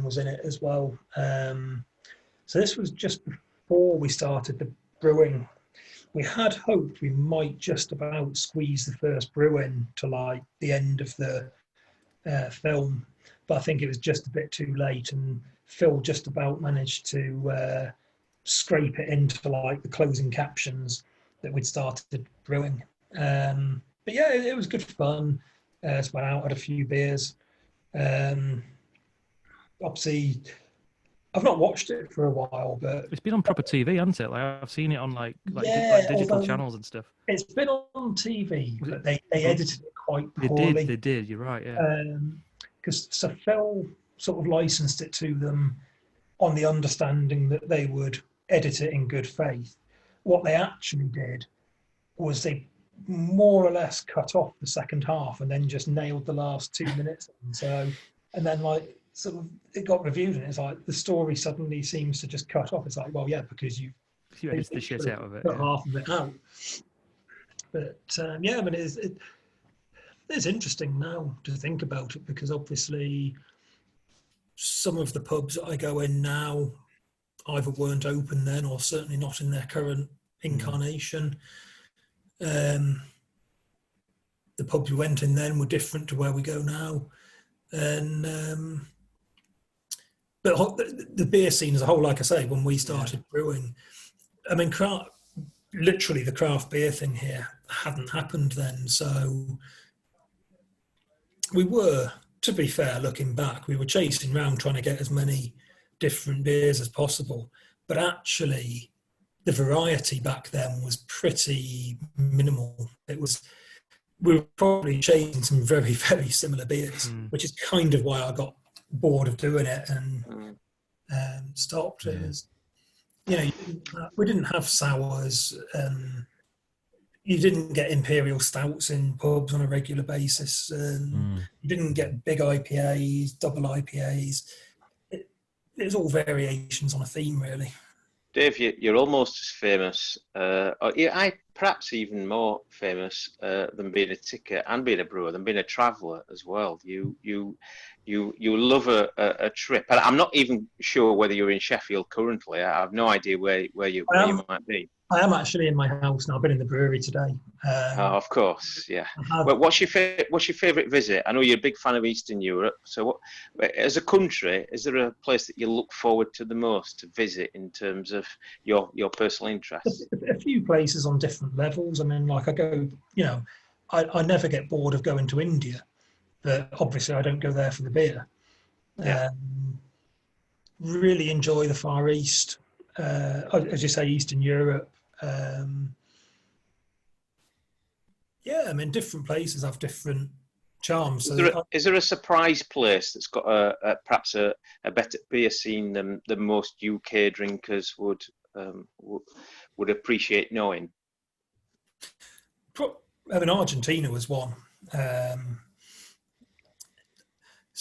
was in it as well. So this was just before we started the brewing. We had hoped we might just about squeeze the first brew in to like the end of the film, but I think it was just a bit too late, and Phil just about managed to scrape it into like the closing captions that we'd started brewing. But yeah, it was good fun. Went out, had a few beers. Obviously, I've not watched it for a while, but it's been on proper TV, hasn't it? Like I've seen it on like digital channels and stuff. It's been on TV, but they edited it quite poorly. They did. You're right, yeah. Because so Phil sort of licensed it to them on the understanding that they would edit it in good faith. What they actually did was they more or less cut off the second half and then just nailed the last 2 minutes. And then like sort of it got reviewed and it's like the story suddenly seems to just cut off. It's like, well, yeah, because you edited the shit out of it. Cut half of it out. But yeah, I mean, it's interesting now to think about it because obviously some of the pubs that I go in now either weren't open then or certainly not in their current incarnation. The pubs we went in then were different to where we go now. And but the beer scene as a whole, like I say, when we started brewing, I mean, literally the craft beer thing here hadn't happened then. So we were, to be fair, looking back, we were chasing around trying to get as many different beers as possible. But actually, the variety back then was pretty minimal. It was we're probably chasing some very, very similar beers, which is kind of why I got bored of doing it and stopped. It was, we didn't have sours. You didn't get imperial stouts in pubs on a regular basis. You didn't get big IPAs, double IPAs. It was all variations on a theme, really. Dave, you're almost as famous, perhaps even more famous than being a ticker and being a brewer, than being a traveller as well. You love a trip, and I'm not even sure whether you're in Sheffield currently. I have no idea where you might be. I am actually in my house now. I've been in the brewery today. Of course, yeah. But what's your favourite visit? I know you're a big fan of Eastern Europe. So, as a country, is there a place that you look forward to the most to visit in terms of your personal interests? A few places on different levels. I mean, like I go, I never get bored of going to India, but obviously I don't go there for the beer. Yeah. Really enjoy the Far East, as you say, Eastern Europe. I mean, different places have different charms. Is there a surprise place that's got perhaps a better beer scene than most UK drinkers would appreciate knowing? I mean, Argentina was one.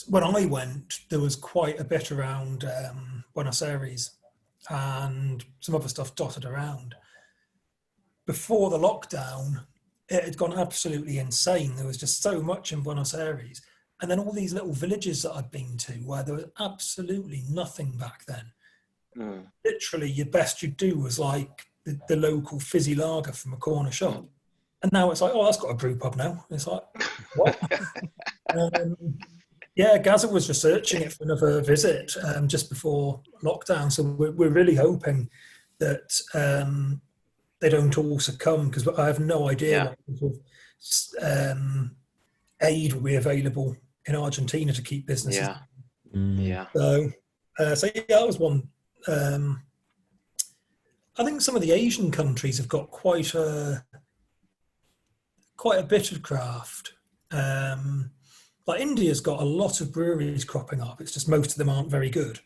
When I went, there was quite a bit around Buenos Aires and some other stuff dotted around. Before the lockdown, it had gone absolutely insane. There was just so much in Buenos Aires. And then all these little villages that I'd been to where there was absolutely nothing back then. Literally, your best you'd do was like the local fizzy lager from a corner shop. And now it's like, oh, that's got a brew pub now. It's like, what? Gaza was researching it for another visit just before lockdown. So we're really hoping that they don't all succumb, because I have no idea what sort of aid will be available in Argentina to keep businesses. So that was one. I think some of the Asian countries have got quite a bit of craft. Like India's got a lot of breweries cropping up. It's just most of them aren't very good.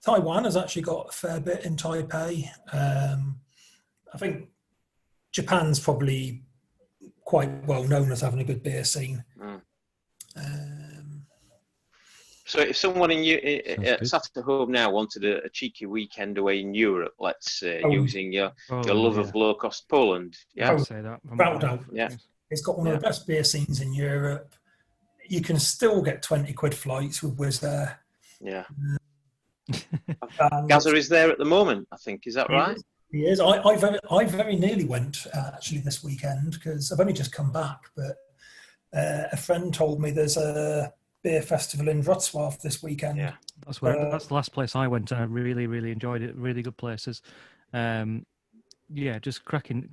Taiwan has actually got a fair bit in Taipei. I think Japan's probably quite well known as having a good beer scene. So if someone sat at home now wanted a cheeky weekend away in Europe, let's say, using your love of low-cost Poland, I'd say that. Without doubt. It's got one of the best beer scenes in Europe. You can still get 20 quid flights with Wizz Air. Yeah. Gaza is there at the moment, I think. Is that right? He is. I very nearly went actually this weekend, because I've only just come back, but a friend told me there's a beer festival in Wrocław this weekend. Yeah, that's the last place I went, and I really, really enjoyed it. Really good places. Just cracking,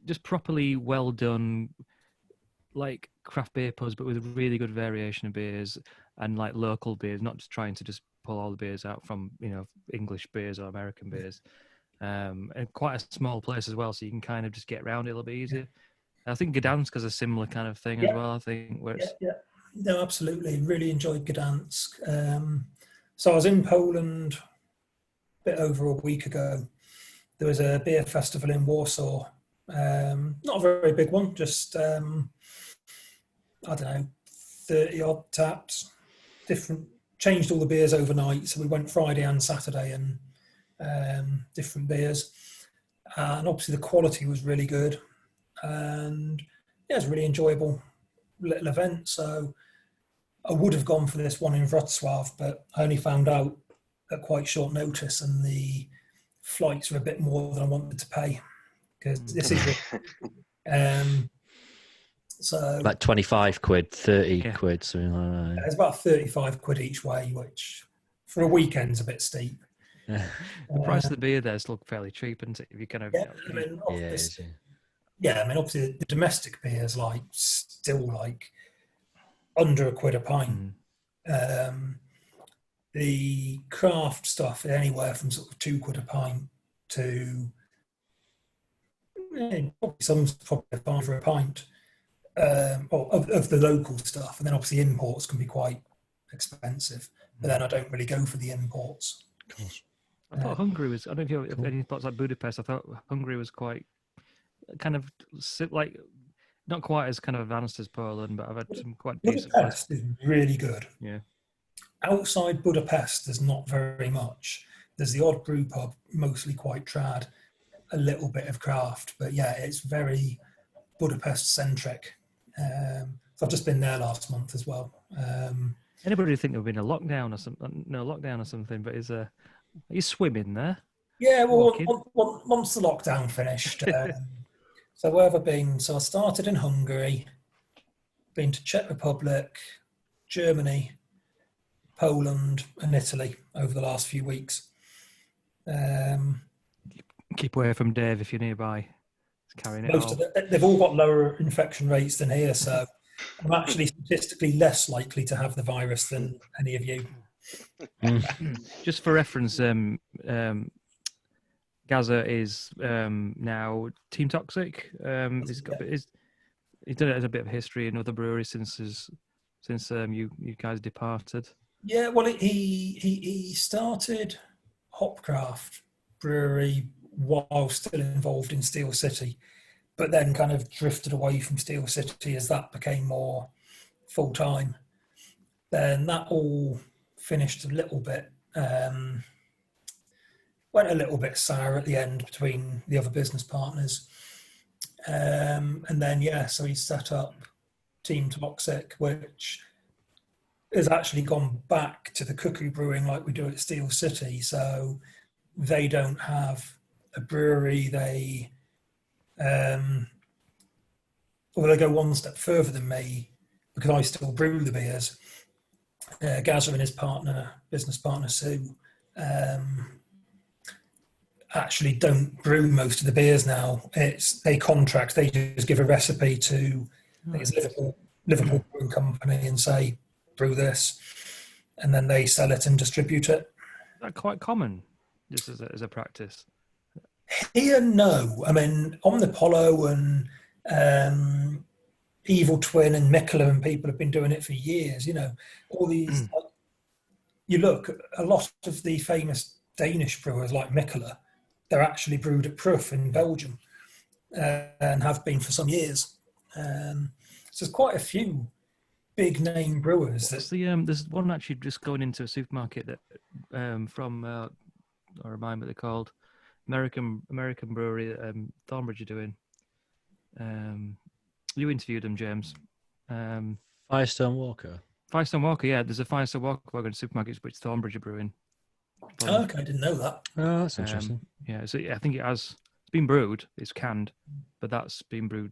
just properly well done, like craft beer pubs, but with really good variation of beers and like local beers, not just trying to just pull all the beers out from English beers or American beers. And quite a small place as well, so you can kind of just get around it a little bit easier. I think Gdansk has a similar kind of thing as well. I think where it's... No, absolutely. Really enjoyed Gdansk. So I was in Poland a bit over a week ago. There was a beer festival in Warsaw. Not a very big one, just I don't know, 30 odd taps. Changed all the beers overnight, so we went Friday and Saturday, and different beers. And obviously the quality was really good, and it was a really enjoyable little event. So I would have gone for this one in Wrocław, but I only found out at quite short notice, and the flights were a bit more than I wanted to pay, because this is so about 25 quid, 30 quid, something like that. It's about 35 quid each way, which for a weekend's a bit steep. The price of the beer there look fairly cheap, isn't it? If you kind of obviously the domestic beers still under a quid a pint. The craft stuff anywhere from sort of 2 quid a pint to Probably some's probably a £5 for a pint of the local stuff, and then obviously imports can be quite expensive. But then I don't really go for the imports. Of course. I thought Hungary was. I don't know if you have any thoughts like Budapest. I thought Hungary was quite kind of like not quite as kind of advanced as Poland, but I've had some quite decent. Budapest is really good. Yeah. Outside Budapest, there's not very much. There's the odd brew pub, mostly quite trad, a little bit of craft, but yeah, it's very Budapest centric. So I've just been there last month as well. Anybody think there'll be a lockdown or something? No lockdown or something, but are you swimming there? Yeah, well, once the lockdown finished. So where have I been? So I started in Hungary, been to Czech Republic, Germany, Poland and Italy over the last few weeks. Keep away from Dave if you're nearby. He's carrying it all. They've all got lower infection rates than here, so I'm actually statistically less likely to have the virus than any of you. Just for reference, Gaza is now Team Toxic. He's done it as a bit of history in other breweries since you guys departed. Yeah, well, he started Hopcraft Brewery while still involved in Steel City, but then kind of drifted away from Steel City as that became more full time. Then that all finished a little bit. Went a little bit sour at the end between the other business partners. And then, so he set up Team Toxic, which has actually gone back to the Cuckoo Brewing like we do at Steel City. So they don't have a brewery. They go one step further than me because I still brew the beers. Gaza and his business partner Sue, actually don't brew most of the beers now. They contract. They just give a recipe to Liverpool Brewing Company and say, brew this, and then they sell it and distribute it. Is that quite common, just as a practice? Here, no. I mean, on the Polo and Evil Twin and Mikkeller and people have been doing it for years. You know, all these. You look, a lot of the famous Danish brewers like Mikkeller, they're actually brewed at Proof in Belgium and have been for some years. So there's quite a few big name brewers. There's one actually just going into a supermarket that from I remind me what they're called, American brewery Thornbridge are doing. You interviewed them, James. Firestone Walker. Firestone Walker, yeah. There's a Firestone Walker going to supermarkets which Thornbridge are brewing. Okay, I didn't know that. Oh, that's interesting. Yeah, so I think it's been brewed, it's canned, but that's been brewed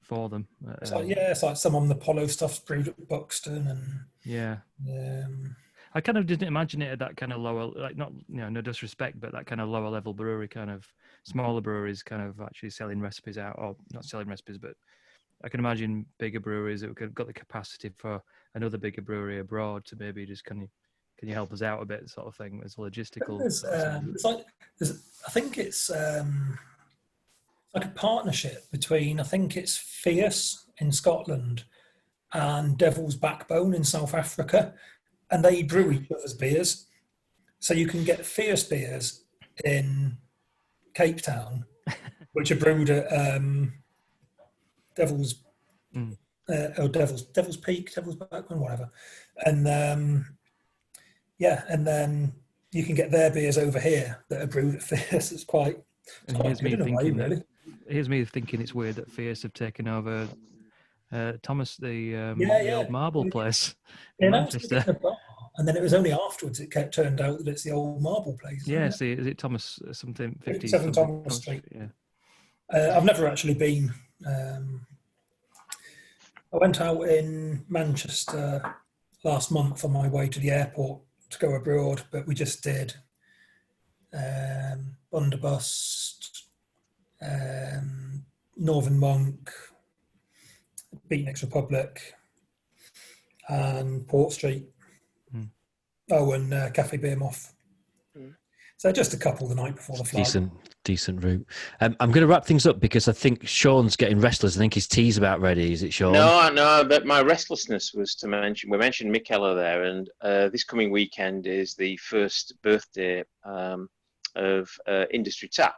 for them. It's like some on the Polo stuff's brewed at Buxton and I kind of didn't imagine it at that kind of lower, like not no disrespect, but that kind of lower level brewery, kind of smaller breweries, kind of actually selling recipes out, or not selling recipes, but I can imagine bigger breweries that have got the capacity for another bigger brewery abroad to maybe just can you help us out a bit, sort of thing, as a logistical. I think it's like a partnership between, I think it's Fierce in Scotland and Devil's Backbone in South Africa, and they brew each other's beers. So you can get Fierce beers in Cape Town, which are brewed at Devil's Peak, Devil's Backbone, whatever, and and then you can get their beers over here that are brewed at Fierce. It's quite here's me good in a way, really. Here's me thinking it's weird that Fierce have taken over Thomas, the old marble place in Manchester. And then it was only afterwards it turned out that it's the old marble place. Yeah, see, is it Thomas something? 57 Thomas Street. Yeah. I've never actually been. I went out in Manchester last month on my way to the airport to go abroad, but we just did Bunderbust, Northern Monk, Beatniks Republic, and Port Street. Oh, and Cafe Beer Moth. So just a couple the night before the flight. Decent route. I'm going to wrap things up because I think Sean's getting restless. I think his tea's about ready. Is it, Sean? No, but my restlessness was to mention, we mentioned Michela there, and this coming weekend is the first birthday of Industry Tap,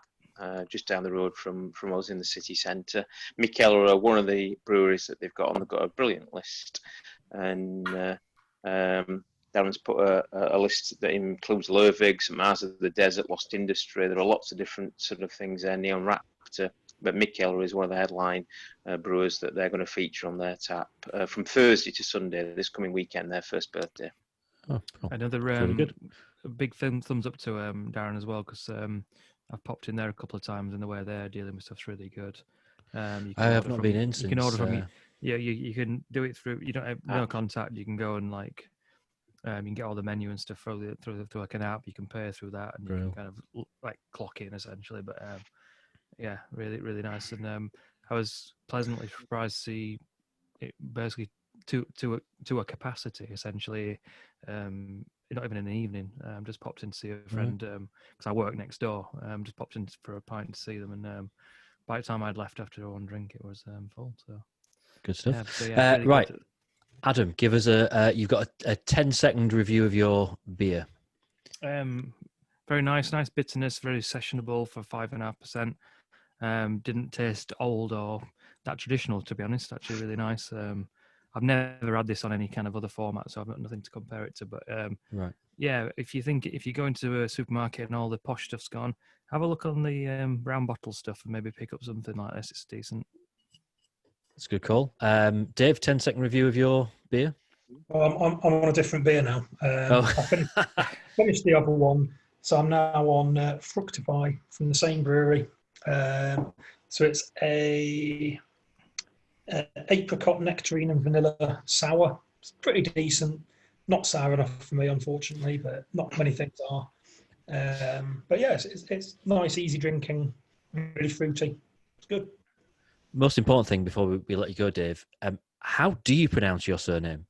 just down the road from us in the city centre. Michela are one of the breweries that they've got on. They've got a brilliant list, and Darren's put a list that includes Lervig, Mars of the Desert, Lost Industry. There are lots of different sort of things there, Neon Raptor, but Michela is one of the headline brewers that they're going to feature on their tap from Thursday to Sunday this coming weekend, their first birthday. Oh, cool. Another Really good. a big thumbs up to Darren as well, because I've popped in there a couple of times, and the way they're dealing with stuff's really good. I have not been in you since. can order from you can do it through. You don't have no contact. You can go and like. You can get all the menu and stuff through like an app. You can pay through that, and you can kind of like clock in essentially. But yeah, really, really nice. And I was pleasantly surprised to see it basically to a capacity essentially. Not even in the evening. Just popped in to see a friend because I work next door. Just popped in for a pint to see them, and by the time I'd left after one drink, it was full. So good stuff. Really right. good. Adam, give us you've got a 10-second review of your beer. Very nice bitterness, very sessionable for 5.5%. Didn't taste old or that traditional, to be honest. Actually, really nice. I've never had this on any kind of other format, so I've got nothing to compare it to. But right, yeah, if you go into a supermarket and all the posh stuff's gone, have a look on the brown bottle stuff and maybe pick up something like this. It's decent. that's a good call. Dave, 10-second review of your beer. Well, I'm on a different beer now. I finished the other one, so I'm now on Fructify from the same brewery. So it's a apricot, nectarine, and vanilla sour. It's pretty decent. Not sour enough for me, unfortunately, but not many things are. But yeah, it's nice, easy drinking, really fruity. It's good. Most important thing before we let you go, Dave. How do you pronounce your surname?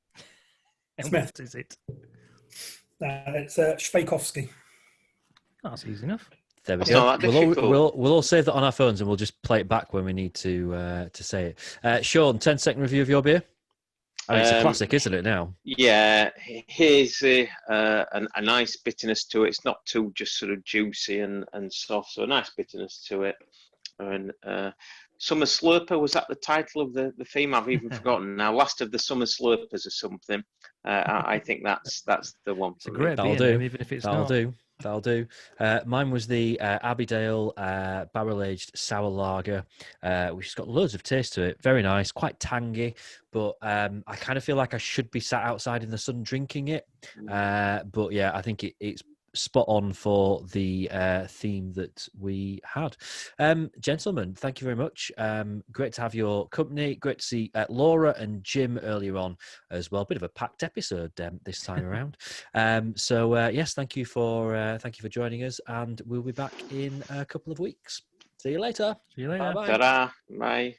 And Smith. what is it? It's Szwejkowski. That's easy enough. There we That's go. not that difficult. We'll all save that on our phones, and we'll just play it back when we need to say it. Sean, 10-second review of your beer. I mean, it's a classic, isn't it? Now. Yeah, here's a nice bitterness to it. It's not too just sort of juicy and soft, so a nice bitterness to it. And Summer Slurper, was that the title of the theme? I've even forgotten now. Last of the Summer Slurpers or something. I think that's the one. It's a great beer name, even if it's not. That'll do. Mine was the Abbeydale barrel-aged sour lager, which has got loads of taste to it. Very nice, quite tangy, but I kind of feel like I should be sat outside in the sun drinking it. But yeah, I think it's spot on for the theme that we had. Gentlemen, thank you very much. Great to have your company. Great to see Laura and Jim earlier on as well. Bit of a packed episode this time around. So yes, thank you for joining us, and we'll be back in a couple of weeks. See you later. See you later. Bye-bye. Ta-da. Bye.